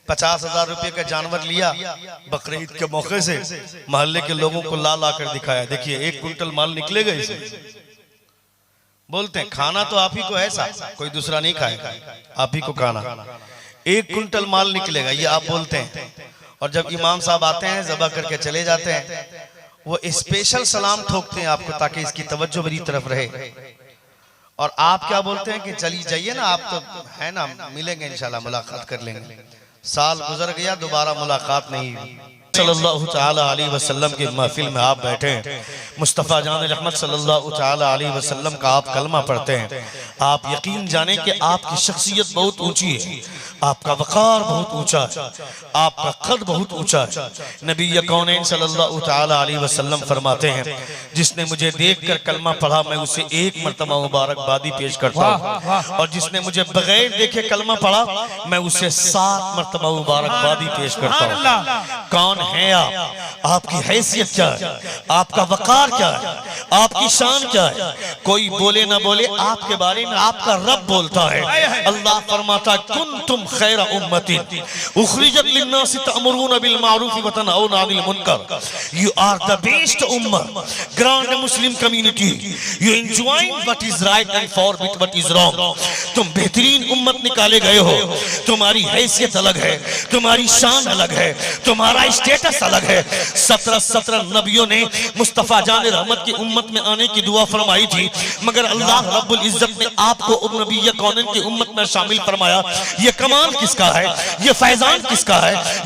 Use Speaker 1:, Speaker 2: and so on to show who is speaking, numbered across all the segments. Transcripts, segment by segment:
Speaker 1: 50,000 रुपए का जानवर लिया बकरीद ईद के मौके से, मोहल्ले के लोगों को ला ला कर दिखाया, देखिए 1 कुंटल माल निकलेगा इसे। बोलते हैं खाना तो आप ही को ऐसा, कोई दूसरा नहीं खाएगा, आप ही को खाना। 1 कुंटल माल निकलेगा ये आप बोलते हैं। और जब इमाम साहब आते हैं ज़बह करके चले जाते हैं, वो स्पेशल सलाम ठोकते हैं आपको ताकि इसकी तवज्जो मेरी तरफ रहे। और आप क्या बोलते हैं कि चली जाइए ना, आप तो है ना, मिलेंगे इंशाल्लाह, मुलाकात कर लेंगे। साल गुजर गया, दोबारा मुलाकात नहीं हुई। सल्लल्लाहु ताला अलैहि वसल्लम की महफिल में आप बैठे हैं, मुस्तफ़ा जान रहमत सल्लल्लाहु ताला अलैहि वसल्लम का आप कलमा पढ़ते हैं, आप यकीन जाने कि आपकी शख्सियत बहुत ऊंची है, आपका वक़ार बहुत ऊंचा है, आपका कद बहुत ऊंचा है। नबी कौनैन सल्लल्लाहु ताला अलैहि वसल्लम फरमाते हैं, जिसने मुझे देखकर कलमा पढ़ा मैं उसे 1 मरतबा मुबारकबादी पेश करता हूँ, और जिसने मुझे बगैर देखे कलमा पढ़ा मैं उसे 7 मरतबा मुबारकबादी पेश करता हूँ। कौन है आप? आपकी हैसियत क्या है? आपका वक़ार क्या है? आपकी शान क्या है? कोई बोले ना बोले, आपके बारे में आपका रब बोलता है। अल्लाह फरमाता कुंतुम खैरा उम्मतिन उखरिजत लिन्नास तअमुरून बिल मारूफ व तनहौना अनिल मुनकर। यू आर द बेस्ट उम्मह, grand Muslim community, you enjoy what is right and forbid what is wrong. तुम बेहतरीन उम्मत निकाले गए हो, तुम्हारी हैसियत अलग है, तुम्हारी शान अलग है, तुम्हारा स्टेटस अलग है। 17 नबियों ने मुस्तफ़ा जान रहमत की उम्मत में आने की दुआ फरमाई थी, मगर अल्लाह रब्बुल इज्जत ने आपको नबी कौनैन की उम्मत में शामिल फरमाया। ये कमाल किसका है? ये फैजान किसका है?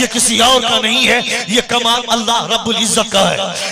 Speaker 1: ये किसी और का नहीं है, ये कमाल अल्लाह रब्बुल इज्जत का है,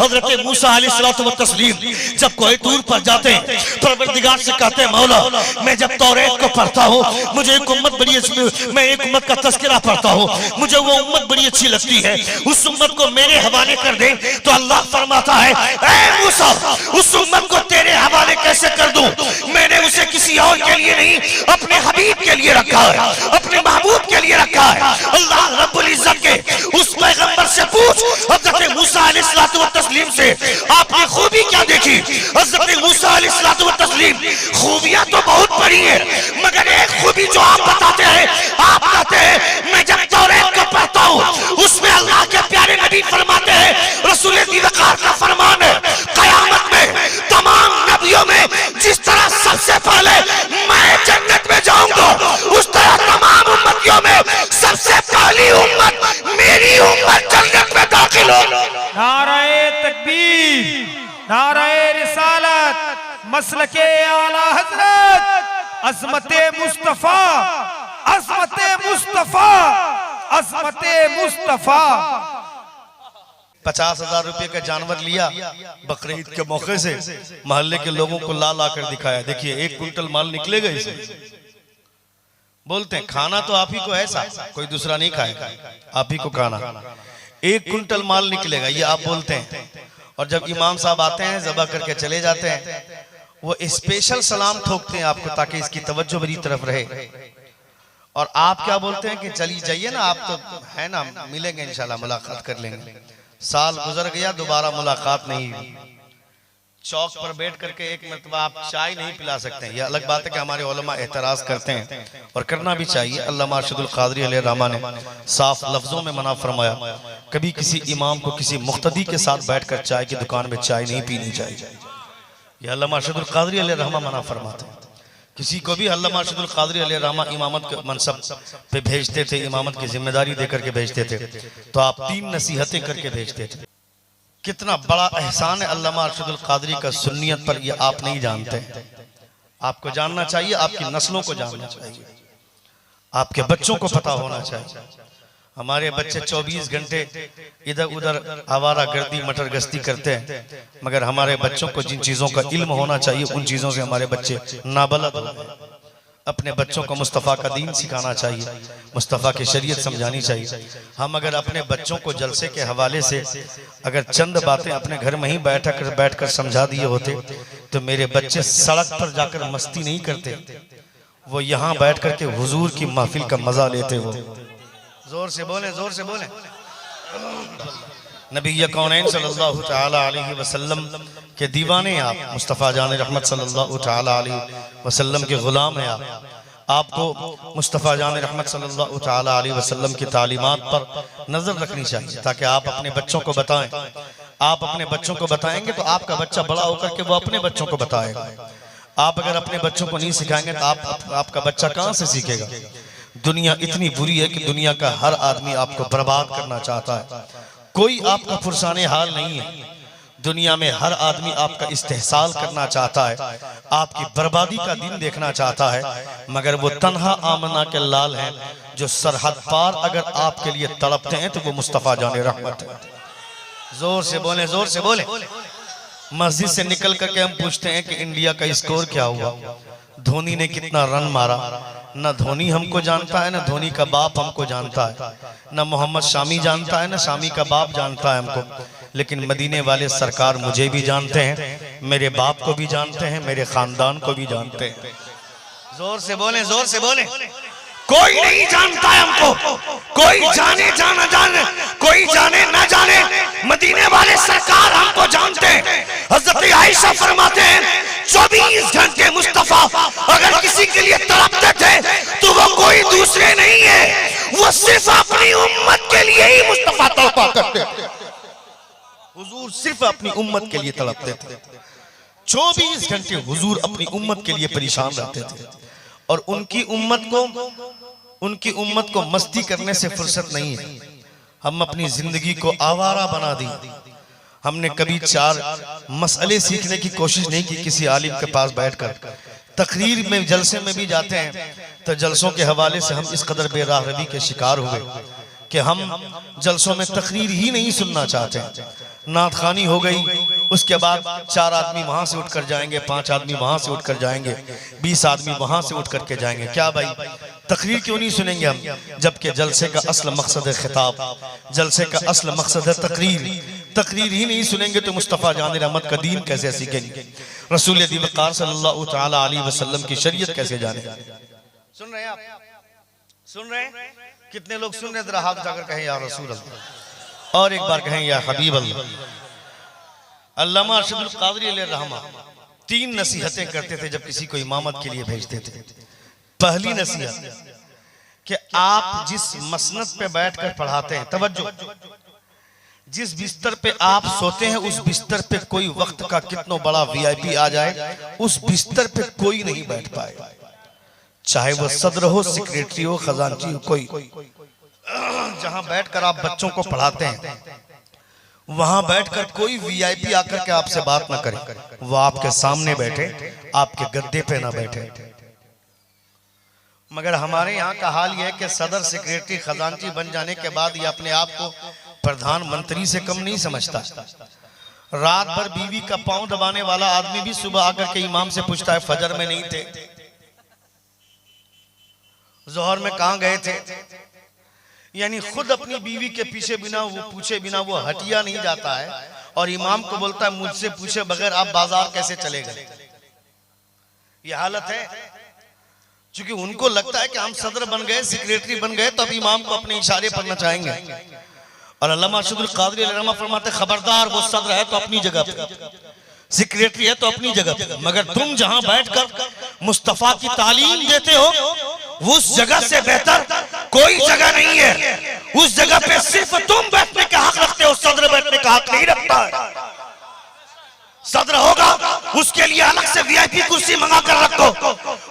Speaker 1: हज़रत मूसा अलैहिस्सलातु व तस्लीम जब कोई टूर पर जाते हैं, परवरदिगार से कहते हैं मौला मैं जब तौरात को पढ़ता हूँ मुझे एक उम्मत बड़ी अच्छी, मैं एक उम्मत का तज़किरा पढ़ता हूँ, मुझे वो उम्मत बड़ी अच्छी लगती है, उस उम्मत को मेरे हवाले कर दे। तो अल्लाह फरमाता है ऐ मूसा उस उम्मत को तेरे हवाले कैसे कर दूं? मैंने उसे किसी और के लिए नहीं अपने हबीब के लिए रखा है, अपने महबूब के लिए रखा है। अल्लाह रब्बुल इज्जत के उस पैगंबर से पूछ, हज़रत मूसा अलैहिस्सलातु व तस्लीम से आपने खूबी क्या देखी? हज़रत मूसा अलैहिस्सलातु व तस्लीम खूबियां तो बहुत बड़ी है, मगर एक खूबी जो आप बताते हैं, आप कहते हैं मैं जब तौरात को पढ़ता हूँ उसमें अल्लाह के प्यारे नबी फरमाते हैं, रसूल वक़ार का फरमान है क़यामत में तमाम नबियों में जिस तरह सबसे पहले मैं जन्नत में जाऊंगा उस तरह तमाम उम्मतियों में सबसे पहली उम्मत मेरी उम्मत जन्नत में दाखिल हो।
Speaker 2: नाराए तकबीर, नाराए रिसालत, मसलके आला हजरत, अज़मते मुस्तफा, अज़मते मुस्तफा, अज़मते मुस्तफा।
Speaker 1: 50,000 रुपए का जानवर लिया बकरीद ईद के मौके से, मोहल्ले के लोगों को ला ला कर दिखाया, देखिए 1 कुंटल माल निकलेगा इसे। बोलते हैं खाना तो आप ही को ऐसा, कोई दूसरा नहीं खाएगा, आप ही को खाना। 1 कुंटल माल निकलेगा ये आप बोलते हैं। और जब इमाम साहब आते हैं ज़बह करके चले जाते हैं, वो स्पेशल सलाम ठोकते हैं आपको ताकि इसकी तवज्जो मेरी तरफ रहे। और आप क्या बोलते हैं कि चली जाइए ना, आप तो है ना, मिलेंगे इंशाल्लाह, मुलाकात कर लेंगे। साल गुजर गया, दोबारा मुलाकात नहीं हुई। चौक पर बैठ करके एक मरतबा आप चाय नहीं पिला सकते हैं, यह अलग बात है कि हमारे उलमा एतराज करते हैं और करना भी चाहिए। अल्लामा अरशदुल क़ादरी अलैहिर्रहमा ने साफ लफ्जों में मना फरमाया, कभी किसी इमाम को किसी मुख्तदी के साथ बैठकर चाय की दुकान में चाय नहीं पीनी चाहिए। यह अल्लामा अरशदुल क़ादरी अलैहिर्रहमा मना फरमाते हैं। किसी को भी अल्लामा अरशदुल क़ादरी अलैहिर्रहमा इमामत के मनसब पे भेजते थे, इमामत की जिम्मेदारी देकर के भेजते थे, तो आप 3 नसीहतें करके भेजते थे। कितना बड़ा एहसान है अल्लामा अरशदुल क़ादरी का सुन्नियत पर, ये आप नहीं जानते। आपको जानना चाहिए, आपकी नस्लों को जानना चाहिए, आपके बच्चों को पता होना चाहिए। हमारे बच्चे 24 घंटे इधर उधर आवारा गर्दी मटर गश्ती करते हैं, मगर हमारे बच्चों को जिन चीज़ों का इल्म होना चाहिए उन चीज़ों से हमारे बच्चे नाबलद हो गए। अपने बच्चों को मुस्तफ़ा का दीन सिखाना चाहिए, मुस्तफ़ा की शरीयत समझानी चाहिए। हम अगर अपने बच्चों को जलसे के हवाले से अगर चंद बातें अपने घर में ही बैठ कर समझा दिए होते तो मेरे बच्चे सड़क पर जाकर मस्ती नहीं करते, वो यहाँ बैठ कर के हुजूर की महफिल का मजा लेते। वो जोर से बोले, जोर से बोले। नबी कौनैन सल्लल्लाहु ताला अलैहि वसल्लम के दीवाने आप, मुस्तफ़ा जान रहमत सल्लल्लाहु ताला अलैहि वसल्लम के गुलाम हैं आप। आपको मुस्तफ़ा जान रहमत सल्लल्लाहु ताला अलैहि वसल्लम की तालीमात पर नजर रखनी चाहिए, ताकि आप अपने बच्चों को बताएं। आप अपने बच्चों को बताएंगे तो आपका बच्चा बड़ा होकर के वो अपने बच्चों को बताएगा। आप अगर अपने बच्चों को नहीं सिखाएंगे तो आपका बच्चा कहां से सीखेगा। दुनिया इतनी बुरी है कि दुनिया का हर आदमी आपको बर्बाद करना चाहता है, कोई आपका फुरसाने हाल नहीं है। दुनिया में हर आदमी आपका इस्तेहसाल करना चाहता है, आपकी बर्बादी का दिन देखना चाहता है, मगर वो तन्हा आमना के लाल हैं जो सरहद पार अगर आपके लिए तड़पते हैं तो वो मुस्तफ़ा जाने रहमत है। जोर से बोले, जोर से बोले। मस्जिद से निकल करके हम पूछते हैं कि इंडिया का स्कोर क्या हुआ, धोनी ने कितना रन मारा। न धोनी हमको जानता है, न धोनी का बाप हमको जानता है, न मोहम्मद शामी जानता है, न शामी का बाप जानता है हमको। लेकिन मदीने वाले सरकार मुझे भी जानते हैं, मेरे बाप को भी जानते हैं, मेरे खानदान को भी जानते हैं। जोर से बोले, जोर से बोले। कोई नहीं जानता है हमको, कोई जाने जाना जाने, कोई जाने ना जाने, मदीने वाले सरकार हमको जानते हैं। हजरत आयशा फरमाते हैं 24 घंटे मुस्तफा अगर किसी के लिए तड़पते थे तो वो कोई दूसरे नहीं है, वो सिर्फ अपनी उम्मत के लिए ही मुस्तफा तड़पा करते थे। हुजूर सिर्फ अपनी उम्मत के लिए तड़पते थे। 24 घंटे हुजूर अपनी उम्मत के लिए परेशान रहते थे और उनकी उम्मत को मस्ती करने से फुर्सत नहीं है। हम अपनी जिंदगी को आवारा बना दी। हमने कभी 4 मसले सीखने की कोशिश नहीं की किसी आलिम के पास बैठकर। तकरीर में जलसे में भी जाते हैं तो जलसों के हवाले से हम इस कदर बेराहवी के शिकार हुए कि हम जलसों में तकरीर ही नहीं सुनना चाहते। नात खानी हो गई, उसके बाद 4 आदमी वहां से उठकर जाएंगे, 5 आदमी वहां से उठकर जाएंगे, 20 आदमी वहां से उठ करके जाएंगे। क्या भाई तकरीर क्यों नहीं सुनेंगे हम, जबकि जलसे का असल मकसद है खिताब, जलसे का असल मकसद है तकरीर। तकरीर ही नहीं सुनेंगे तो मुस्तफ़ा जान रहमत का दीन कैसे सीखेंगे, रसूल दी वक़ार सल्लल्लाहु ताला अलैहि वसल्लम की शरीयत कैसे जाने। सुन रहे हैं आप, सुन रहे हैं? कितने लोग सुन रहे? जरा हाथ उठाकर कहें या रसूल अल्लाह, और एक बार कहें या हबीब अल्लाह। अल्लामा अरशदुल क़ादरी अलैहि रहमा 3 नसीहतें करते थे जब किसी को इमामत के लिए भेजते थे। पहली नसीहत कि आप जिस मसनद पे बैठकर पढ़ाते हैं, तवज्जो, जिस बिस्तर पे आप सोते हैं उस बिस्तर पे कोई वक्त का कितना बड़ा वीआईपी आ जाए, उस बिस्तर पे कोई नहीं बैठ पाए, चाहे वो सदर हो, सेक्रेटरी हो, खजांची हो, कोई। जहां बैठकर आप बच्चों को पढ़ाते हैं वहां बैठकर कोई वीआईपी आकर के आपसे बात ना करे, वो आपके सामने बैठे, आपके गद्दे पे ना बैठे। मगर हमारे यहाँ का हाल यह है कि सदर, सेक्रेटरी, खजांची बन जाने के बाद ये अपने आप को प्रधानमंत्री से कम नहीं समझता। रात भर बीवी का पांव दबाने वाला आदमी भी सुबह आकर के इमाम से पूछता है फजर में नहीं थे, जोहर में कहां गए थे। यानी खुद अपनी बीवी के पीछे बिना वो पूछे बिना वो हटिया नहीं जाता है और इमाम को बोलता है मुझसे पूछे बगैर आप बाजार कैसे चले गए। ये हालत है, क्योंकि उनको लगता है कि हम सदर बन गए, सेक्रेटरी बन गए तो अब इमाम को अपने इशारे पर नचाएंगे। और अल्लामा अरशदुल क़ादरी अलैहि रहमा फरमाते खबरदार, वो सदर है तो अपनी जगह पे, सेक्रेटरी है तो अपनी जगह पे, मगर तुम जहां बैठकर मुस्तफा की तालीम देते हो उस जगह से बेहतर कोई जगह नहीं है। उस जगह पे सिर्फ तुम बैठने का हक रखते हो, सदर बैठने का हक नहीं रखता है। सदर होगा उसके लिए अलग से वीआईपी कुर्सी मंगा कर रखो,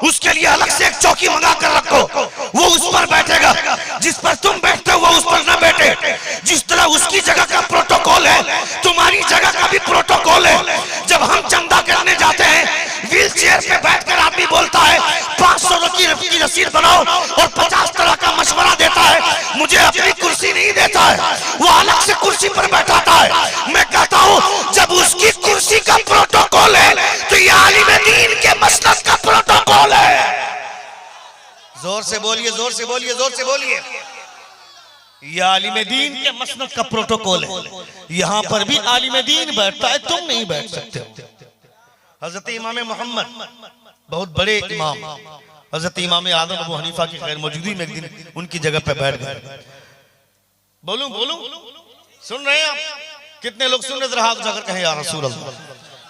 Speaker 1: उसके लिए अलग से एक चौकी मंगा कर रखो, वो उस पर बैठेगा। जिस पर तुम बैठते हो वो उस पर ना बैठे। जिस तरह उसकी जगह का प्रोटोकॉल है तुम्हारी जगह का भी प्रोटोकॉल है। जब हम चंदा करने जाते हैं व्हील चेयर पे बैठकर आदमी बोलता है 500 की रसीद बनाओ और 50 तरह का मशवरा देता है, मुझे अपनी कुर्सी नहीं देता है, वो अलग से कुर्सी पर बैठाता है। मैं कहता हूँ जब उसकी कुर्सी का प्रोटोकॉल है तो ये आलिम दीन के मसलक का प्रोटोकॉल है। जोर से बोलिए, जोर से बोलिए, जोर से बोलिए। ये आलिम दीन के मसलक का प्रोटोकॉल है। यहाँ पर भी आलिम दीन बैठता है, तुम नहीं बैठ सकते हो। हजरत इमाम मोहम्मद बहुत बड़े इमाम हजरत इमाम आदम अबू हनीफा की गैर मौजूदगी में एक दिन उनकी जगह पे बैठ गए। बोलूं बोलूं, सुन रहे हैं आप? कितने लोग सुन रहे? हाथ उठाकर कहें या रसूल अल्लाह,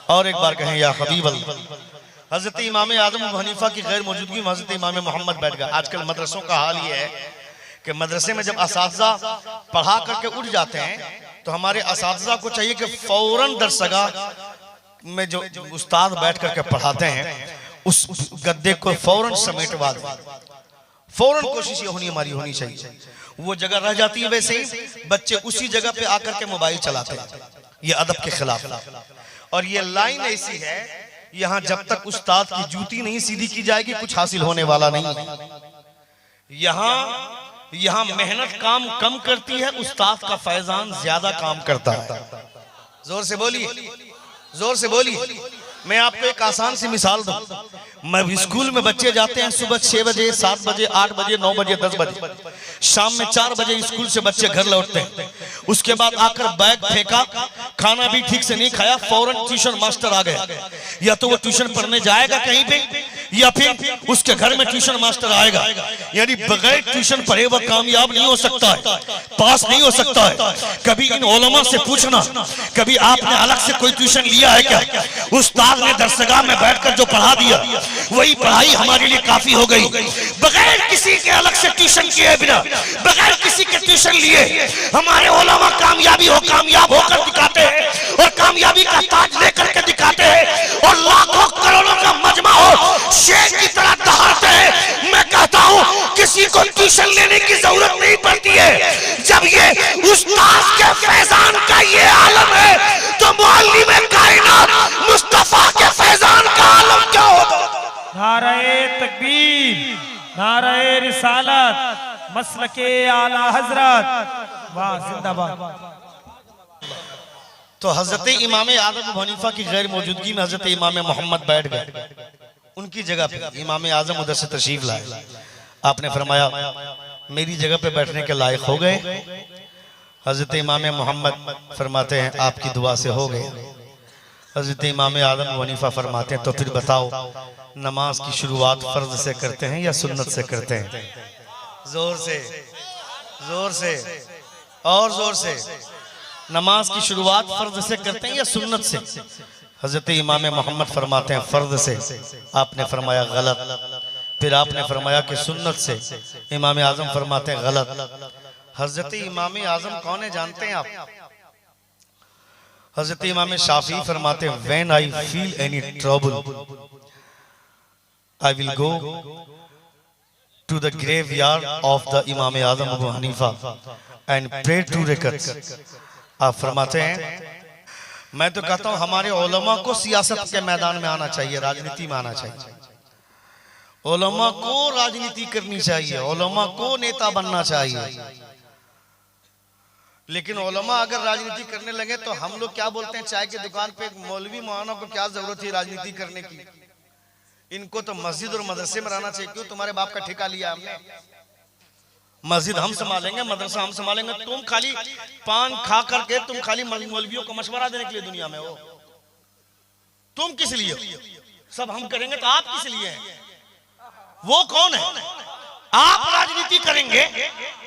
Speaker 1: और एक बार कहें या हबीब अल्लाह। हजरत इमाम आजम अबू हनीफा की गैर मौजूदगी में हजरत इमाम मोहम्मद बैठ गए। आजकल मदरसों का हाल ये है कि मदरसे में जब असातिज़ा पढ़ा करके उठ जाते हैं तो हमारे असातिज़ा को चाहिए कि फौरन दरसगाह में जो उस्ताद बैठ करके पढ़ाते हैं उस गद्दे को फौरन समेटवा दें। फौरन कोशिश ये होनी चाहिए। वो जगह रह जाती है, वैसे ही बच्चे उसी जगह पे आकर के मोबाइल चलाते हैं, ये अदब के खिलाफ। और ये लाइन ऐसी है, यहाँ जब तक उस्ताद की जूती नहीं सीधी की जाएगी कुछ हासिल होने वाला नहीं। यहाँ मेहनत काम कम करती है, उस्ताद का फैजान ज्यादा काम करता है। जोर से बोलिए, जोर से बोलिए। मैं आपको एक आसान सी मिसाल दूं। मैं स्कूल में बच्चे जाते हैं सुबह 6 बजे, 7 बजे, 8 बजे, 9 बजे, 10 बजे, शाम में 4 बजे स्कूल से बच्चे घर लौटते हैं। उसके बाद आकर बैग फेंका, खाना भी ठीक से नहीं खाया, फौरन ट्यूशन मास्टर आ गया। या तो वो ट्यूशन पढ़ने जाएगा कहीं पे या फिर उसके घर में ट्यूशन मास्टर आएगा। यानी बगैर ट्यूशन पढ़े वह कामयाब नहीं हो सकता है, पास नहीं हो सकता है। कभी इन उलमा से पूछना, कभी आपने अलग से कोई ट्यूशन लिया है क्या? उस्ताद ने दरसगाह में बैठकर जो पढ़ा दिया वही पढ़ाई हमारे लिए काफी हो गई। बगैर किसी के अलग से ट्यूशन किए बिना, बगैर किसी के ट्यूशन लिए हमारे उलमा कामयाब होकर दिखाते हैं और कामयाबी का ताज लेकर के दिखाते हैं और लाखों करोड़ों का मजमा हो शेर की तरह दहाड़ते हैं। मैं कहता हूँ किसी को ट्यूशन लेने की जरूरत नहीं पड़ती है। जब ये उस्ताद के फैजान का ये आलम है तो मुअल्लिम कायनात मुस्तफा के फैजान का आलम क्या होगा?
Speaker 2: नारे तकबीर, नारे रिसालत, मसलके आला हजरत, वाह जिंदाबाद।
Speaker 1: तो हजरत इमाम आजम अबू हनीफा की गैर मौजूदगी में हजरत इमाम मोहम्मद बैठ गए। उनकी जगह पे इमाम आजम उधर से तशरीफ लाए। आपने फरमाया मेरी जगह पे बैठने के लायक हो गए। हजरत इमाम मोहम्मद फरमाते हैं आपकी दुआ से हो गए। हजरत इमाम आजम अबू हनीफा फरमाते हैं तो फिर बताओ नमाज की शुरुआत फर्ज से करते हैं या सुन्नत से करते हैं? जोर से, जोर से और जोर से। नमाज की शुरुआत फर्ज से करते हैं या सुन्नत से? हजरत इमाम मोहम्मद फरमाते हैं फर्ज से। आपने फरमाया गलत। फिर आपने फरमाया कि सुन्नत से। इमाम आजम फरमाते हैं गलत। हजरत इमाम आजम कौन है जानते हैं आप? हजरत इमाम शाफी फरमाते हैं when I feel any trouble I will go to the graveyard of the Imam Azam Abu Hanifa and pray 2 rakats. आप फरमाते हैं मैं तो कहता हूं हमारे उलमा को सियासत के मैदान में आना चाहिए, राजनीति में आना चाहिए। उलमा को राजनीति करनी चाहिए, उलमा को नेता बनना चाहिए। लेकिन उलमा अगर राजनीति करने लगे तो हम लोग क्या बोलते हैं, चाय की दुकान पे मौलवी मौलाना को क्या जरूरत है राजनीति करने की? इनको तो मस्जिद और मदरसे में रहना चाहिए। क्यों? तुम्हारे बाप का ठेका लिया हमने। मस्जिद हम संभालेंगे, मदरसा हम संभालेंगे। तुम खाली पान खा करके तुम खाली मौलवियों को मशवरा देने के लिए दुनिया में हो। तुम किस लिए? सब हम करेंगे तो आप किस लिए हैं? वो कौन है? आप राजनीति करेंगे,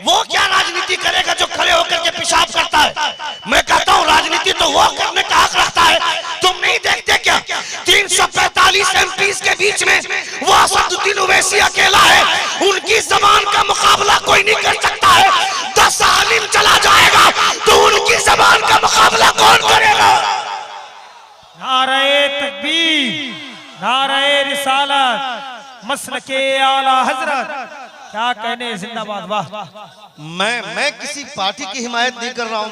Speaker 1: वो क्या राजनीति करेगा जो खड़े होकर के पेशाब करता है? मैं कहता हूँ राजनीति तो वो करने का हक रखता है। तुम नहीं देखते क्या 345 एमपीज के बीच में वो असदुद्दीन ओवैसी अकेला है, उनकी जबान का मुकाबला कोई नहीं कर सकता है। 10 आलिम चला जाएगा तो उनकी जबान का मुकाबला कौन करेगा?
Speaker 2: नारे तकबीर, नारे रिसालत, मसलके आला हजरत, क्या कहने, जिंदाबाद। वाह।
Speaker 1: मैं किसी पार्टी की हिमायत नहीं कर रहा हूं।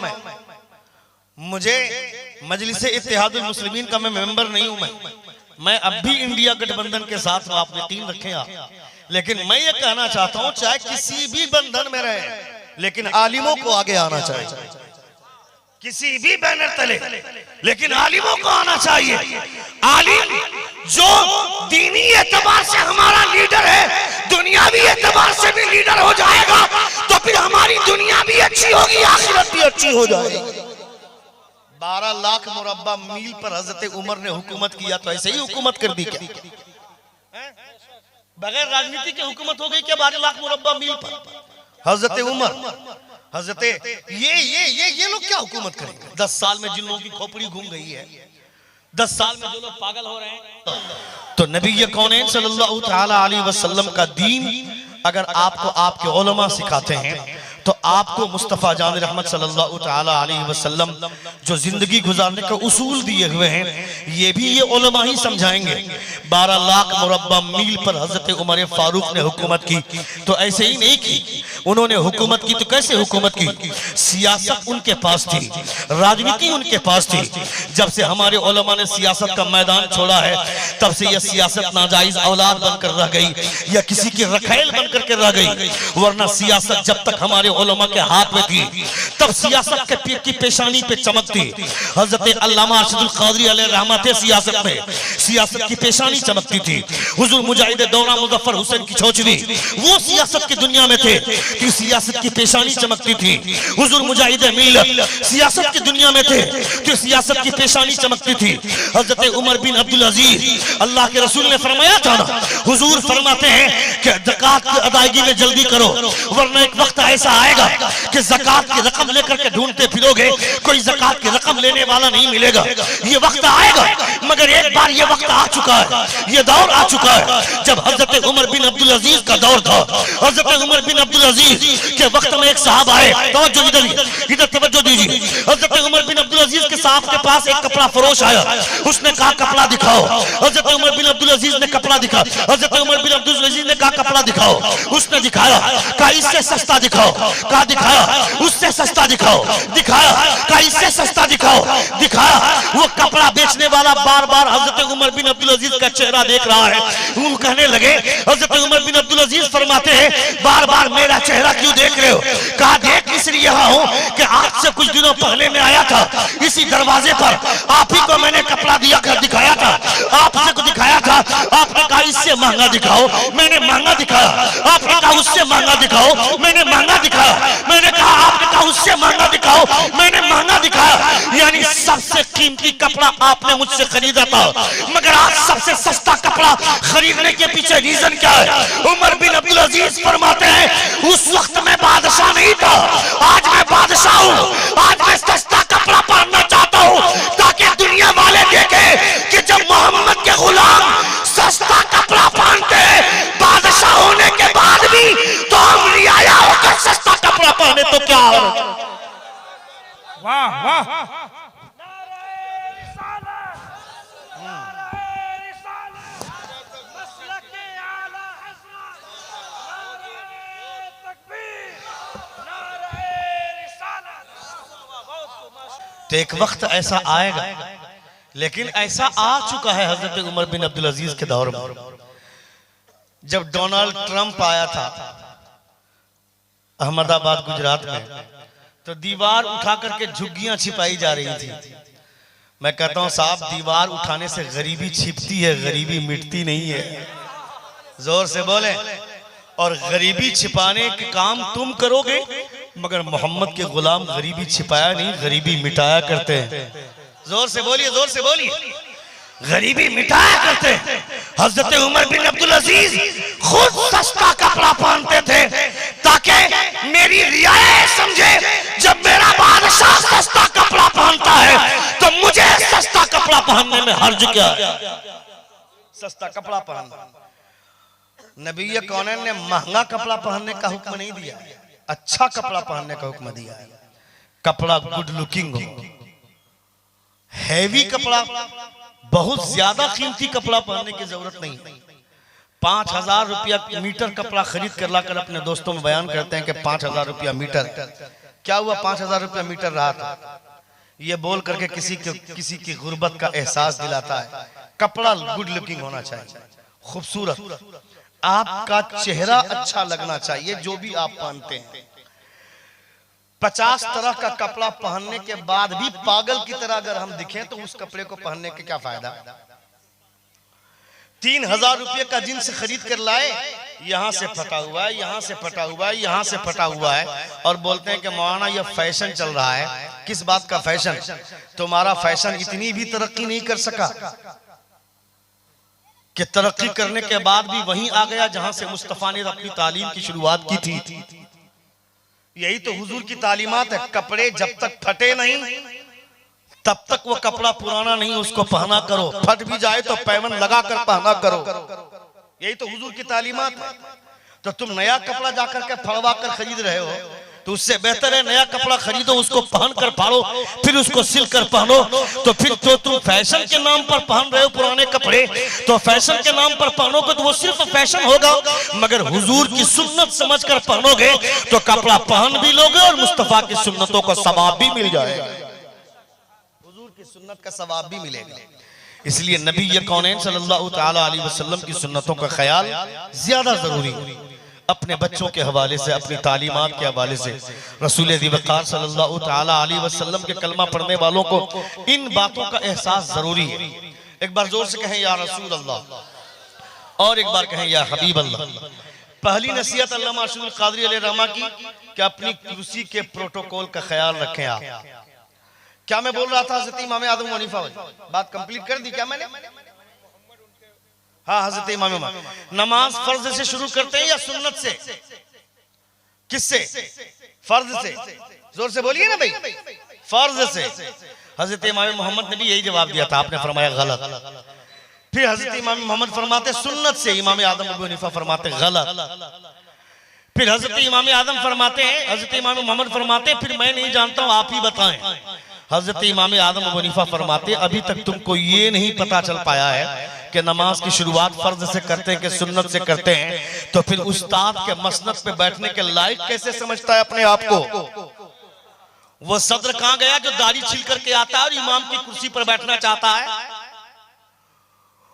Speaker 1: मुझे मजलिस इत्तेहादुल मुस्लिमीन का मैं मेंबर नहीं हूं। मैं अब भी इंडिया गठबंधन के साथ हूं, आप यकीन रखें आप। लेकिन मैं ये कहना चाहता हूं चाहे किसी भी बंधन में रहे, लेकिन आलिमों को आगे आना चाहिए। किसी भी बैनर तले, लेकिन आलिमों को आना चाहिए। आलिम जो दीनी एतबार से हमारा लीडर है, दुनियावी एतबार से भी लीडर हो जाएगा तो फिर हमारी दुनिया भी अच्छी होगी, आखिरत भी अच्छी हो जाएगी। 12 लाख मुरब्बा मील पर हजरत उमर ने हुकूमत किया तो ऐसे ही हुकूमत कर दी क्या? बगैर राजनीति के हुकूमत हो गई क्या 12 लाख मुरब्बा मील पर? हजरत उमर, हजरत ये लोग क्या हुकूमत करेंगे? 10 साल में जिन लोगों की खोपड़ी घूम गई है, 10 साल में जो लोग पागल हो रहे हैं। तो नबी कौनैन सल्लल्लाहु तआला अलैहि वसल्लम का दीन अगर आपको आपके उलमा सिखाते हैं तो आपको मुस्तफ़ा जान रहमत सल्लल्लाहु तआला अलैहि वसल्लम जो जिंदगी गुजारने के उसूल दिए हुए हैं ये भी ये उलमा ही समझाएंगे। 12 लाख मुरब्बा मील पर हजरत उमर फारूक ने हुकूमत की तो ऐसे ही नहीं की, उन्होंने हुकूमत की तो कैसे हुकूमत की? सियासत उनके पास थी, राजनीति उनके पास थी। जब से हमारे उलमा ने सियासत का मैदान छोड़ा है तब से यह सियासत नाजायज औलाद बनकर रह गई या किसी की रखेल बनकर के रह गई, वरना सियासत जब तक हमारे उलमा के हाथ में थी तब सियासत के की पेशानी पे चमकती। हजरत अल्लामा अरशदुल क़ादरी अलैहि रहमत सियासत में सियासत की पेशानी चमकती थी। हुजूर मुजाहिद दौरा मुजफ्फर हुसैन की छोचरी वो सियासत की दुनिया में थे कि सियासत की पेशानी चमकती थी। हुजूर मुजाहिद मिल्लत सियासत की दुनिया में थे कि सियासत की पेशानी चमकती थी। हजरत उमर बिन अब्दुल अजीज अल्लाह के रसूल ने फरमाया था ना, हुजूर फरमाते हैं कि ज़कात की अदायगी में जल्दी करो वरना एक वक्त ऐसा आएगा कि ज़कात की रकम लेकर के ढूंढते फिरोगे कोई ज़कात की रकम लेने वाला नहीं मिलेगा। ये वक्त आएगा, मगर एक बार ये वक्त आ चुका है, ये दौर आ चुका है जब हजरत उमर बिन अब्दुल अजीज का दौर था। हजरत उमर बिन अब्दुल अजीज के वक्त में एक साहब आए, तवज्जो इधर तवज्जो दीजिए। हजरत उमर बिन अब्दुल अजीज के साहब के पास एक कपड़ा फरोश आया, उसने कहा कपड़ा दिखाओ। हजरत उमर बिन अब्दुल अजीज ने कपड़ा दिखा, हजरत उमर बिन अब्दुल अजीज ने कहा कपड़ा दिखाओ, उसने दिखाया, कहा इससे सस्ता दिखाओ, कहा दिखाया, उससे सस्ता दिखाओ, दिखाया, कहा इससे सस्ता दिखाओ, दिखाया। वो कपड़ा बेचने वाला बार बार हजरत उमर बिन अब्दुल अजीज का चेहरा देख रहा है। वो कहने लगे, हजरत उमर बिन अब्दुल अजीज फरमाते हैं बार बार मेरा चेहरा क्यों देख रहे हो? कहा देख इसलिए रहा हूं कि आज से कुछ दिनों पहले मैं आया था इसी दरवाजे पर, आप ही को मैंने कपड़ा दिया कर दिखाया था, आपसे को दिखाया था, आपने कहा इससे महंगा दिखाओ, मैंने महंगा दिखाया, आपने कहा उससे महंगा दिखाओ, मैंने महंगा दिखाया, मैंने कहा आपने कहा उससे महंगा दिखाओ, मैंने महंगा दिखाया। यानी सबसे कीमती कपड़ा आपने मुझसे खरीदा था, मगर आज सबसे सस्ता कपड़ा खरीदने के पीछे रीजन क्या है? उमर बिन अब्दुल अजीज फरमाते हैं उस वक्त मैं बादशाह नहीं था, आज मैं बादशाह हूं। आज मैं सस्ता कपड़ा पहनना चाहता हूं ताकि दुनिया वाले देखें कि जब मोहम्मद के गुलाम सस्ता कपड़ा पहनते हैं बादशाह होने के बाद भी तो हम रियाया होकर सस्ता कपड़ा पहने तो क्या हो?
Speaker 2: वाह वाह
Speaker 1: तो एक वक्त ऐसा आएगा, लेकिन ऐसा आ चुका है हजरत उमर बिन अब्दुल अजीज के दौर में। जब डोनाल्ड ट्रंप आया था अहमदाबाद गुजरात में तो दीवार उठा करके झुग्गियां छिपाई जा रही थी। मैं कहता हूं साहब दीवार उठाने से गरीबी छिपती है, गरीबी मिटती नहीं है। जोर से बोले। और गरीबी छिपाने के काम तुम करोगे, मगर मोहम्मद के गुलाम गरीबी छिपाया नहीं, गरीबी मिटाया करते हैं। जोर से बोलिए, जोर से बोलिए। गरीबी मिटाया करते हैं। हजरत उमर बिन अब्दुल अजीज खुद सस्ता कपड़ा पहनते थे ताकि मेरी रियायत समझे जब मेरा बादशाह सस्ता कपड़ा पहनता है तो मुझे सस्ता कपड़ा पहनने में हर्ज क्या है? सस्ता कपड़ा पहनना। नबी कौनैन ने महंगा कपड़ा पहनने का हुक्म नहीं दिया, अच्छा कपड़ा पहनने का हुक्म दिया है। कपड़ा गुड लुकिंग हो, हैवी कपड़ा, बहुत ज्यादा कीमती कपड़ा पहनने की जरूरत नहीं। 5000 रुपया मीटर कपड़ा खरीद कर लाकर अपने दोस्तों में बयान करते हैं कि 5000 रुपया मीटर। क्या हुआ 5000 रुपया मीटर रहा था, ये बोल करके किसी की गुर्बत का एहसास दिलाता है। कपड़ा गुड लुकिंग होना चाहिए, खूबसूरत, आपका चेहरा अच्छा लगना चाहिए जो भी आप पहनते हैं। 50 तरह का कपड़ा पहनने के बाद भी पागल की तरह अगर हम दिखें तो उस कपड़े को पहनने के क्या फायदा? 3000 रुपये का जींस खरीद कर लाए, यहां से फटा हुआ है, यहां से फटा हुआ है, यहां से फटा हुआ है, और बोलते हैं कि मौलाना ये फैशन चल रहा है। किस बात का फैशन? तुम्हारा फैशन इतनी भी तरक्की नहीं कर सका कि तरक्की करने के बाद भी वहीं आ गया जहां से मुस्तफा ने अपनी तालीम की शुरुआत की थी। यही तो हुजूर की तालीमात है, कपड़े जब तक फटे नहीं तब तक वो कपड़ा पुराना नहीं उसको पहना करो, फट भी जाए तो पैवन लगा कर पहना करो। यही तो हुजूर की तालीमात है। तो तुम नया कपड़ा जाकर के फड़वा कर खरीद रहे हो, तो उससे बेहतर है नया कपड़ा खरीदो, उसको पहन कर फाड़ो, फिर उसको सिल कर पहनो। तो फिर तो तुम फैशन के नाम पर पहन रहे हो पुराने कपड़े, तो फैशन के नाम पर पहनोगे तो वो सिर्फ फैशन होगा, मगर हुजूर की सुन्नत समझकर पहनोगे तो कपड़ा पहन भी लोगे और मुस्तफा की सुन्नतों का सवाब भी मिल जाएगा, हुजूर की सुन्नत का सवाब भी मिलेगा। इसलिए नबी कौनैन सल्लल्लाहु तआला अलैहि वसल्लम की सुन्नतों का ख्याल ज्यादा जरूरी है। अपने बच्चों के हवाले से, अपनी तालीमात के हवाले से रसूल वक़ार सल्लल्लाहु तआला अलैहि वसल्लम के कलमा पढ़ने वालों को इन बातों का एहसास जरूरी है। एक बार जोर से कहें या रसूल अल्लाह, और एक बार कहें या हबीब अल्लाह। पहली नसीहत अल्लामा अशरुल क़ादरी अलैहि रहमा की कि अपनी कुर्सी के प्रोटोकॉल का ख्याल रखें आप। क्या मैं बोल रहा था हज़रत इमाम आदम हनीफा, बात कंप्लीट कर दी क्या मैंने? हाँ, हज़रत इमाम नमाज फर्ज से शुरू करते हैं या सुन्नत से? किससे? फर्ज से। जोर से बोलिए ना भाई, फर्ज से। हज़रत इमाम मोहम्मद ने भी यही जवाब दिया था, आपने फरमाया गलत। फिर हज़रत इमाम मोहम्मद फरमाते सुन्नत से, इमाम आदम अबू हनीफा फरमाते गलत। फिर हज़रत इमाम आदम फरमाते हैं, हज़रत इमाम मोहम्मद फरमाते फिर मैं नहीं जानता हूं, आप ही बताएं। हज़रत इमाम आदम अबू हनीफा फरमाते अभी तक तुमको ये नहीं पता चल पाया है कि नमाज की शुरुआत फर्ज से करते हैं कि सुन्नत से करते हैं, तो फिर उस्ताद के मसनद पे बैठने के लायक कैसे समझता है अपने आप को? वो सदर कहां गया जो दाढ़ी छील करके आता है और इमाम की कुर्सी पर बैठना चाहता है?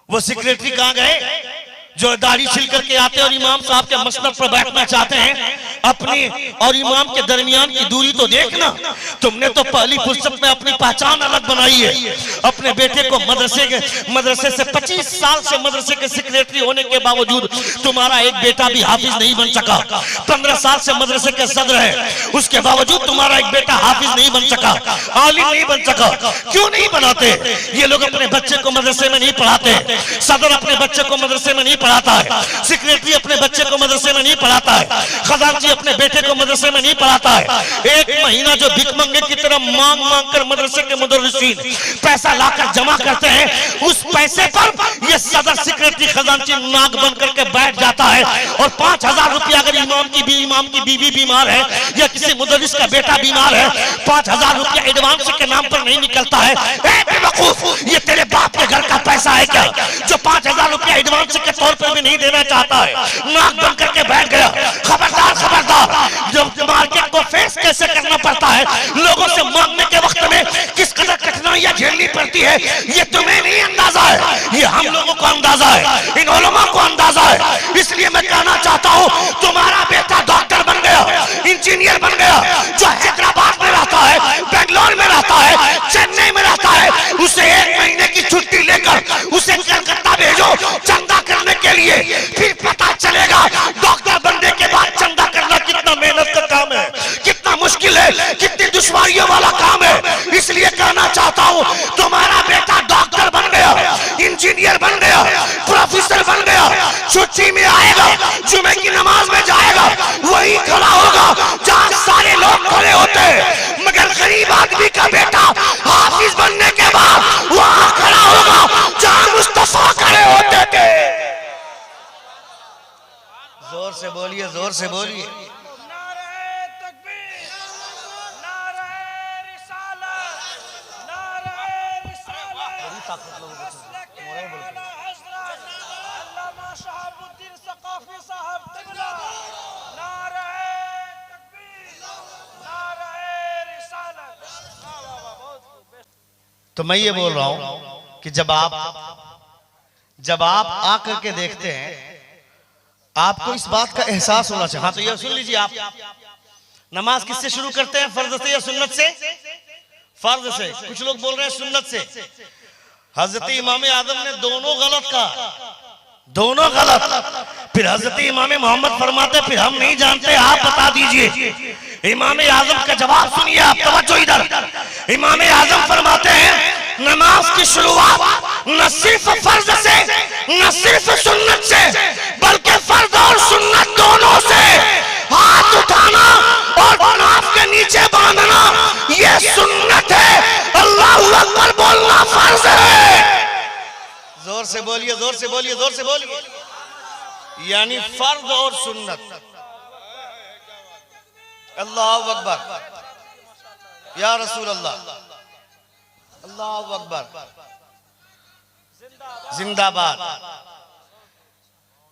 Speaker 1: वो सेक्रेटरी कहां गए जो दाढ़ी छिल करके आते और इमाम साहब के मसनद पर बैठना चाहते हैं? अपनी और इमाम के दरमियान की दूरी तो देखना। तुमने तो पहली फुर्सत में अपनी पहचान अलग बनाई है। अपने बेटे को मदरसे से 25 साल से मदरसे के सेक्रेटरी होने के बावजूद तुम्हारा एक बेटा भी हाफिज नहीं बन सका। 15 साल से मदरसे के सदर है, उसके बावजूद तुम्हारा एक बेटा हाफिज नहीं बन सका, आलिम नहीं बन सका। क्यों नहीं बनाते? ये लोग अपने बच्चे को मदरसे में नहीं पढ़ाते, सदर अपने बच्चे को मदरसे में नहीं पढ़ाता है, सेक्रेटरी अपने बच्चे को मदरसे में नहीं पढ़ाता है, खजांची अपने बेटे को मदरसे में नहीं पढ़ाता है। एक महीना जो भिखमंगे की तरह मांग मांग कर मदरसे के मुदर्रिसीन पैसा लाकर जमा करते हैं, उस पैसे पर ये सदर सेक्रेटरी खजांची नाक बन करके बैठ जाता है। और 5000 रुपया अगर इमाम की बीवी बीमार है या किसी मुदर्रिस का बेटा बीमार है, 5000 रुपया एडवांस के नाम पर नहीं निकलता है। बेवकूफ, ये तेरे बाप के घर का पैसा है क्या जो 5000 रुपया एडवांस के तौर पर भी नहीं देना चाहता है? नाक बन करके बैठ गया। खबरदार खबरदार, जब मार्केट को फेस कैसे करना पड़ता है, लोगों से मांगने के वक्त में किस कदर कठिनाइयां झेलनी पड़ती है, ये तुम्हें नहीं अंदाजा है, ये हम लोगों को अंदाजा है, इन उलमा को अंदाजा है। इसलिए मैं कहना चाहता हूं, तुम्हारा बेटा डॉक्टर बन गया, इंजीनियर बन गया, जो हैदराबाद में रहता है, बेंगलोर में रहता है, चेन्नई में रहता है, उसे 1 महीने की छुट्टी लेकर उसे कलकत्ता भेजो चंदा करने के लिए, फिर पता चलेगा डॉक्टर बनने के बाद चंदा करना कितना मेहनत का काम है, कितना मुश्किल है, कितनी दुश्वारियों वाला काम है। इसलिए कहना चाहता हूं, तुम्हारा बेटा डॉक्टर बन गया, इंजीनियर बन गया, प्रोफेसर बन गया, छुट्टी में आएगा, जुमे की नमाज में जाएगा, वही खड़ा होगा जहां सारे लोग खड़े होते हैं। मगर गरीब आदमी का बेटा हाफिज बनने के बाद वहां खड़ा होगा जहां मुस्तफा खड़े होते थे। जोर से बोलिए, जोर से बोलिए। तो मैं ये बोल रहा हूं कि जब आप आकर के देखते हैं, आपको इस बात का एहसास होना चाहिए। हाँ, तो ये सुन लीजिए, आप नमाज किससे शुरू करते हैं, फर्ज से या सुन्नत से? फर्ज से। कुछ लोग बोल रहे हैं सुन्नत से। हजरत इमाम आदम ने दोनों गलत कहा, दोनों गलत। फिर हजरत इमाम मोहम्मद फरमाते फिर हम नहीं जानते, आप बता दीजिए। इमाम आजम का जवाब सुनिए आप, तवज्जो इधर। इमाम आजम फरमाते हैं नमाज की शुरुआत न सिर्फ फर्ज से न सिर्फ सुन्नत से, बल्कि फर्ज और सुन्नत दोनों से। हाथ उठाना और नाफ के नीचे बांधना ये सुन्नत है। अल्लाहू बोलिए, जोर से बोलिए, जोर से बोलिए। यानी फर्द और सुन्नत। अल्लाह अकबर, या रसूल अल्लाह, अल्लाह अकबर, जिंदाबाद।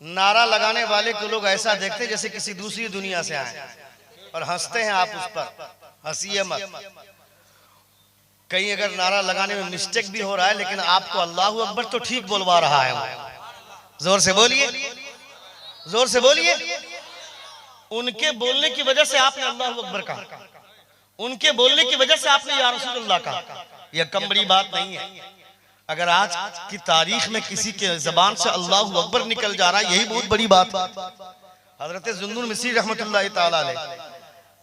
Speaker 1: नारा लगाने वाले को लोग ऐसा देखते जैसे किसी दूसरी दुनिया से आए और हंसते हैं आप उस पर। हंसिए मत। कहीं अगर नारा लगाने में मिस्टेक भी हो रहा है, लेकिन आपको अल्लाह अकबर तो ठीक बोलवा रहा है वो। जोर से बोलिए, जोर से बोलिए। उनके बोलने की वजह से आपने अल्लाह अकबर कहा, उनके बोलने की वजह से आपने या रसूल अल्लाह कहा। यह कम बड़ी बात नहीं है। अगर आज की तारीख में किसी के जबान से अल्लाह अकबर निकल जा रहा है, यही बहुत बड़ी बात। हजरत जुन्नुन मिस्री रहमतुल्लाह ताला अलैह,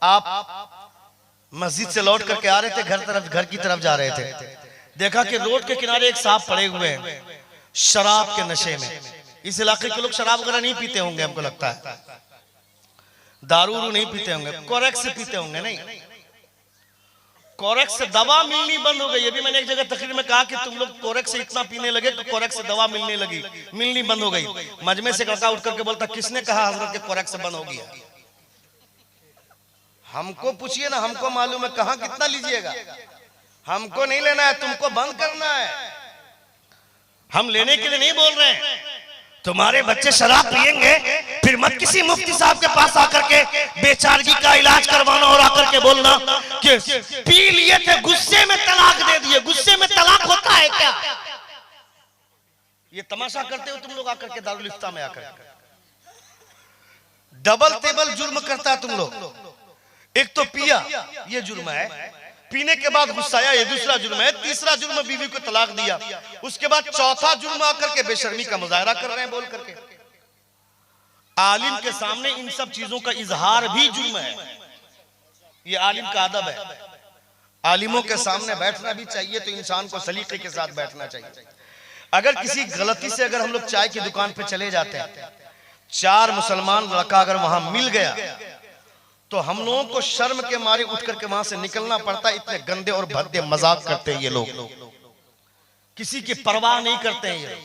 Speaker 1: आप मस्जिद से लौट करके आ रहे थे, घर की तरफ जा रहे थे। देखा कि रोड के किनारे एक साहब पड़े हुए हैं शराब के नशे में। इस इलाके के लोग शराब वगैरह नहीं पीते होंगे, हमको लगता है दारू नहीं पीते होंगे, कोरेक्स से पीते होंगे। नहीं, कोरेक्स से दवा मिलनी बंद हो गई। ये भी मैंने एक जगह तकरीर में कहा कि तुम लोग कोरेक्स से इतना पीने लगे तो कोरेक्स से दवा मिलनी बंद हो गई। मजमे से लड़का उठ करके बोलता, किसने कहा हजरत के कोरेक्स से बंद हो गया? हमको पूछिए ना, हमको मालूम है। कहां कितना लीजिएगा? हमको नहीं लेना है, तुमको बंद करना है। हम लेने के लिए नहीं बोल रहे हैं। तुम्हारे बच्चे शराब पिएंगे, फिर मत किसी मुफ्ती साहब के पास आकर के बेचारगी का इलाज करवाना और आकर के बोलना कि पी लिए थे, गुस्से में तलाक दे दिए। गुस्से में तलाक होता है क्या? ये तमाशा करते हो तुम लोग आकर के दारुल इफ्ता में आकर। डबल टेबल जुर्म करता है तुम लोग। एक तो पिया, ये जुर्म है। पीने के बाद गुस्साया, ये दूसरा जुर्म है। तीसरा जुर्म बीवी को तलाक दिया। उसके बाद चौथा जुर्म आकर के बेशर्मी का मुजाहरा कर रहे हैं बोल करके। आलिम के सामने इन सब चीजों का इजहार भी जुर्म है। ये आलिम का अदब है। आलिमों के सामने बैठना भी चाहिए तो इंसान को सलीके के साथ बैठना चाहिए। अगर किसी गलती से अगर हम लोग चाय की दुकान पे चले जाते हैं, 4 मुसलमान लड़का अगर वहां मिल गया तो हम लोगों को शर्म के मारे उठ करके वहां से निकलना पड़ता है। इतने गंदे और भद्दे मजाक करते हैं ये लोग, किसी की परवाह नहीं करते हैं ये।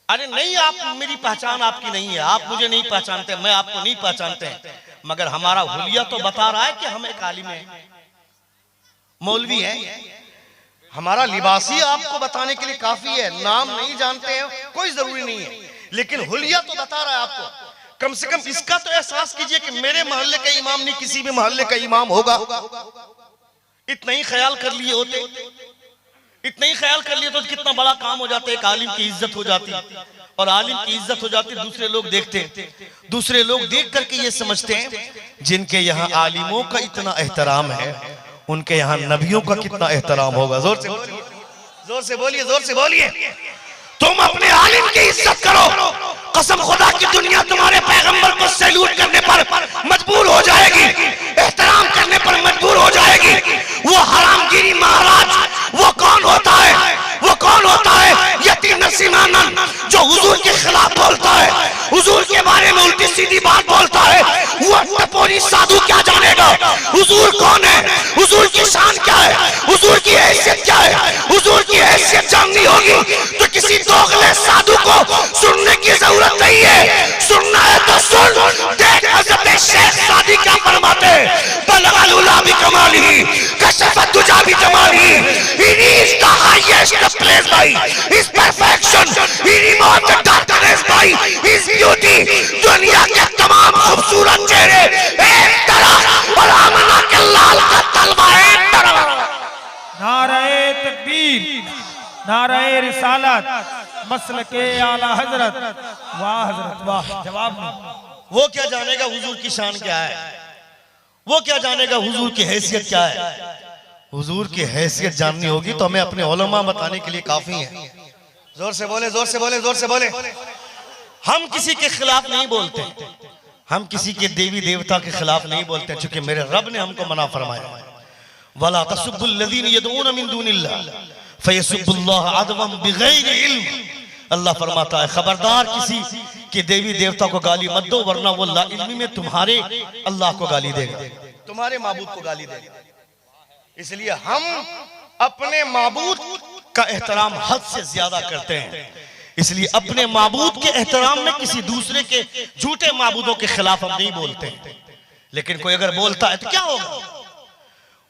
Speaker 1: अरे नहीं, आप मेरी पहचान आपकी नहीं है, आप मुझे नहीं पहचानते, मैं आपको नहीं पहचानते हैं, मगर हमारा हुलिया तो बता रहा है कि हम एक आलिम हैं, मौलवी हैं। हमारा लिबास ही आपको बताने के लिए काफी है। नाम नहीं जानते हैं कोई जरूरी नहीं है, लेकिन हुलिया तो बता रहा है आपको। कम से कम इसका तो एहसास कीजिए कि मेरे मोहल्ले का इमाम नहीं, किसी भी मोहल्ले का इमाम होगा। इतना ही ख्याल कर लिए होते, इतना ही ख्याल कर लिए तो कितना बड़ा काम हो जाता है। एक आलिम की इज्जत हो जाती, और आलिम की इज्जत हो जाती, दूसरे लोग देखते, दूसरे लोग देख करके ये समझते हैं जिनके यहाँ आलिमों का इतना एहतराम है, उनके यहाँ नबियों का कितना एहतराम होगा। जोर से बोलिए, जोर से बोलिए, जोर से बोलिए। तुम अपने आलिम की इज्जत करो, कसम खुदा की दुनिया तुम्हारे पैगंबर को सैल्यूट करने पर मजबूर हो जाएगी, एहतराम करने पर मजबूर हो जाएगी। वो हरामगिरी महाराज वो कौन होता है? वो कौन होता है? यतीम नसीमानंद, जो हुजूर के खिलाफ बोलता है, हुजूर के बारे में उल्टी सीधी बात बोलता है। वो टपोरी साधु क्या जानेगा हुजूर कौन है, हुजूर की शान क्या है, हुजूर की हैसियत क्या है। हुजूर की हैसियत जाननी होगी तो किसी दोगले साधु को सुनने की जरूरत नहीं है। सुनना है तो सुन। देख हज़रत शेख सादी क्या फरमाते, बलगल उला भी कमाली, कशफत तुजा भी Jamali. He reached the highest place by his perfection. He removed the darkness by his beauty. दुनिया के तमाम खूबसूरत चेहरे एक तरफ और आमना के लाल का तलवा एक तरफ।
Speaker 2: नारे तकबीर, नारे रिसालत, मसलके आला हजरत। वाह हजरत वाह। जवाब नहीं।
Speaker 1: वो क्या जानेगा हुजूर की शान क्या है, वो क्या जानेगा हुजूर की हैसियत क्या है। हुजूर की हैसियत जाननी होगी तो हमें अपने उलमा बताने के लिए काफी है। जोर से बोले, जोर से बोले, जोर से बोले। हम किसी के खिलाफ नहीं बोलते, हम किसी के देवी देवता के खिलाफ नहीं बोलते, चूंकि मेरे रब ने हमको मना फरमाया, वला तसुब्बुल लज़ीना यदऊन मिन दूनिल्लाह फयसुब्बुल्लाह अदवन बिगैरि इल्म। अल्लाह फरमाता है खबरदार किसी के देवी देवता को गाली मत दो, वरना वो लाइल्मी में तुम्हारे अल्लाह को गाली देगा, तुम्हारे माबूद को गाली देगा। इसलिए हम अपने माबूद का एहतराम हद से ज्यादा करते हैं। इसलिए अपने माबूद के एहतराम में किसी दूसरे के झूठे माबूदों के खिलाफ हम नहीं बोलते। लेकिन कोई अगर बोलता है तो क्या होगा?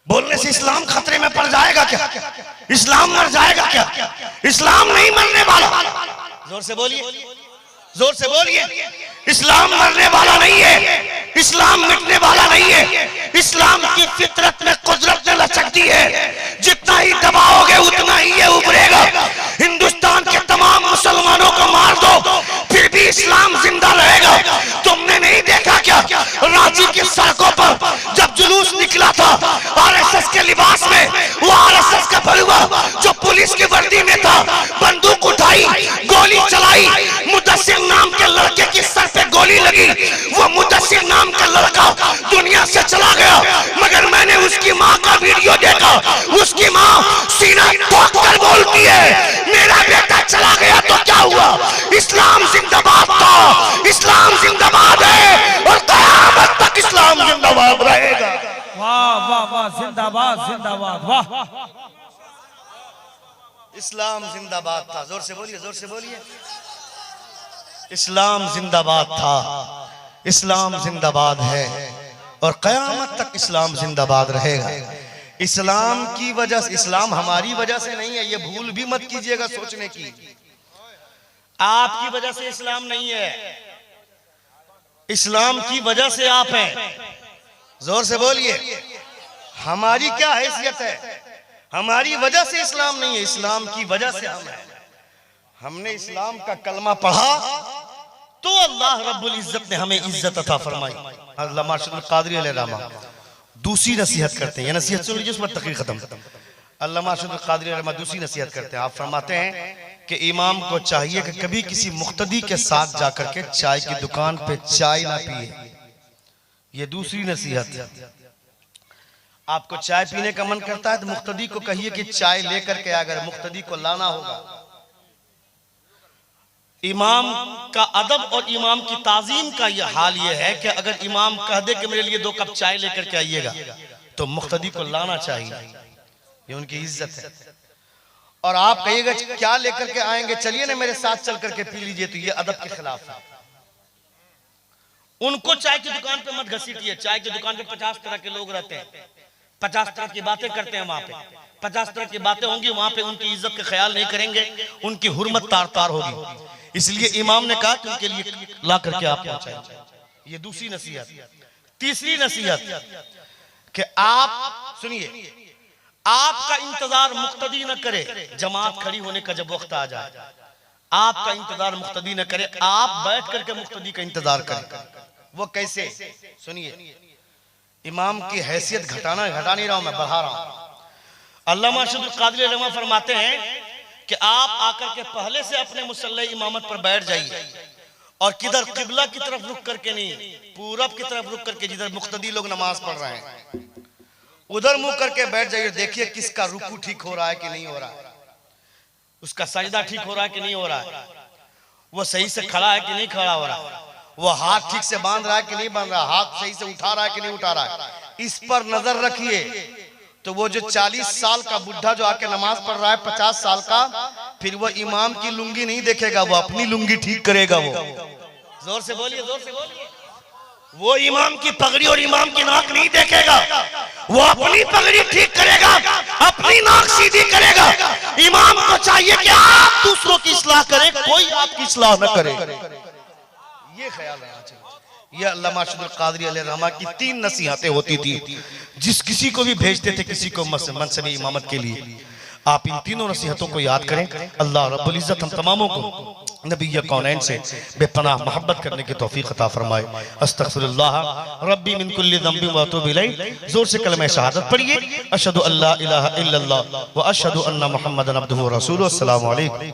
Speaker 1: बोलने से इस्लाम खतरे में पड़ जाएगा क्या? इस्लाम मर जाएगा क्या? इस्लाम नहीं मरने वाला। जोर से बोलिए, जोर से बोलिए। इस्लाम मरने वाला नहीं है, इस्लाम मिटने वाला नहीं है। इस्लाम की फितरत में कुदरत ने लचक दी है, जितना ही दबाओगे उतना ही ये उभरेगा। हिंदुस्तान के तमाम मुसलमानों को मार दो, फिर भी इस्लाम जिंदा रहेगा। तुमने नहीं देखा क्या रांची की सड़कों पर जब जुलूस निकला था आरएसएस के लिबास में, वो आरएसएस का बलुआ जो पुलिस की वर्दी में था, बंदूक उठाई, गोली चलाई, मुदस्सिर नाम के लड़के की सर पे गोली लगी। वो मुदस्सिर नाम का लड़का दुनिया से चला गया, मगर मैंने उसकी माँ का वीडियो देखा। उसकी माँ सीना ठोक कर बोलती है, मेरा बेटा चला गया तो क्या हुआ? इस्लाम जिंदाबाद था, इस्लाम जिंदाबाद है और क़यामत तक इस्लाम जिंदाबाद रहेगा।
Speaker 2: वाह वाह वाह, जिंदाबाद जिंदाबाद, वाह।
Speaker 1: इस्लाम जिंदाबाद था। जोर से बोलिए, जोर से बोलिए। इस्लाम जिंदाबाद था, इस्लाम जिंदाबाद है और क़यामत तक इस्लाम जिंदाबाद रहेगा। इस्लाम की वजह से, इस्लाम हमारी वजह से नहीं है, ये भूल भी मत कीजिएगा सोचने की। आपकी वजह से इस्लाम नहीं है, इस्लाम की वजह से आप हैं। जोर से बोलिए। हमारी क्या हैसियत है? हमारी वजह से इस्लाम नहीं है, इस्लाम की वजह से हम हैं। हमने इस्लाम का कलमा पढ़ा तो अल्लाह रब्बुल इज्जत ने हमें इज्जत अता फरमाई। अल्लामा अरशद कादरी अलैहिर्रहमा दूसरी नसीहत करते हैं, ये नसीहत सुन लीजिए, उस पर तकरीर खत्म। अल्लामा अरशद कादरी अलैहिर्रहमा दूसरी नसीहत करते हैं। आप फरमाते हैं कि इमाम को चाहिए कि कभी किसी मुक्तदी के साथ जाकर के चाय की दुकान पे चाय ना पिए। ये दूसरी नसीहत है। आपको चाय पीने का मन करता है तो मुक्तदी को कहिए कि चाय लेकर के, अगर मुक्तदी को लाना होगा। इमाम का अदब और इमाम की ताजीम का यह हाल यह है कि अगर इमाम कह दे कि मेरे लिए 2 कप चाय लेकर के आइएगा तो मुक्तदी को लाना चाहिए, ये उनकी इज्जत है। और आप कहिएगा क्या लेकर के आएंगे, चलिए ना मेरे साथ चल करके पी लीजिए, तो ये अदब के खिलाफ है। उनको चाय की दुकान पे मत घसीटिए। चाय की दुकान पे 50 तरह के लोग रहते हैं, 50 तरह की बातें करते हैं। वहां पे 50 तरह की बातें होंगी, वहां पे उनकी इज्जत का ख्याल नहीं करेंगे, उनकी हुर्मत तार तार होगी। इसलिए इमाम ने कहा कि उनके लिए ला करके आप पहुंचाएं। ये दूसरी नसीहत। तीसरी नसीहत कि आप सुनिए, आपका इंतजार मुक्तदी न करे जमात खड़ी होने का जब वक्त आ जाए। आपका इंतजार मुक्तदी न करे, आप बैठ करके मुक्तदी का इंतजार करें। वो कैसे? सुनिए, इमाम की हैसियत घटा नहीं रहा हूं मैं, बढ़ा रहा हूं। अल्लामा अरशद कादरी अलैहिर्रहमा फरमाते हैं कि आप आकर के पहले से अपने मुसल्ले इमामत पर बैठ जाइए और किधर किबला की तरफ रुक करके नहीं, पूरब की तरफ रुक करके, जिधर मुक्तदी लोग नमाज पढ़ रहे हैं उधर मुंह करके बैठ जाइए। देखिए किसका रुकू ठीक हो रहा है कि नहीं हो रहा है, उसका सजदा ठीक हो रहा है कि नहीं हो रहा है, वो सही से खड़ा है कि नहीं खड़ा हो रहा है, वो हाथ ठीक से बांध रहा है कि नहीं बांध रहा, हाथ सही से उठा रहा है कि नहीं उठा रहा है। इस पर नजर रखिए। तो वो जो 40 साल का बुढ़ा जो आके नमाज पढ़ रहा है, 50 साल का, फिर वो इमाम की लुंगी नहीं देखेगा, वो अपनी लुंगी ठीक करेगा। वो जोर से बोलिए, जोर से बोलिए। वो इमाम की पगड़ी और इमाम की नाक नहीं देखेगा, वो अपनी पगड़ी ठीक करेगा, अपनी नाक सीधी करेगा। इमाम को चाहिए कि आप दूसरों की इस्लाह करें, कोई आपकी इस्लाह न करे। ये ख्याल रहना चाहिए। यह अल्लामा अरशद कादरी अलैहिर्रहमा की 3 नसीहतें होती थी। जिस किसी को भी भेजते थे किसी को मनसब इमामत के लिए, आप इन तीनों नसीहतों को याद करें। अल्लाह रब्बुल इज्जत हम तमामों को नबी कौनैन से बेपनाह मोहब्बत करने की तौफीक अता फरमाए। अस्तगफिरुल्लाह रब्बी मिन कुल्लि ज़ंबिन व अतूबु इलैह। जोर से कलमा शहादत पढ़िए, अशहदु अल्ला इलाहा इल्लल्लाह व अशहदु अन्ना मुहम्मदन अब्दुहु व रसूलुहु। अस्सलामु अलैकुम।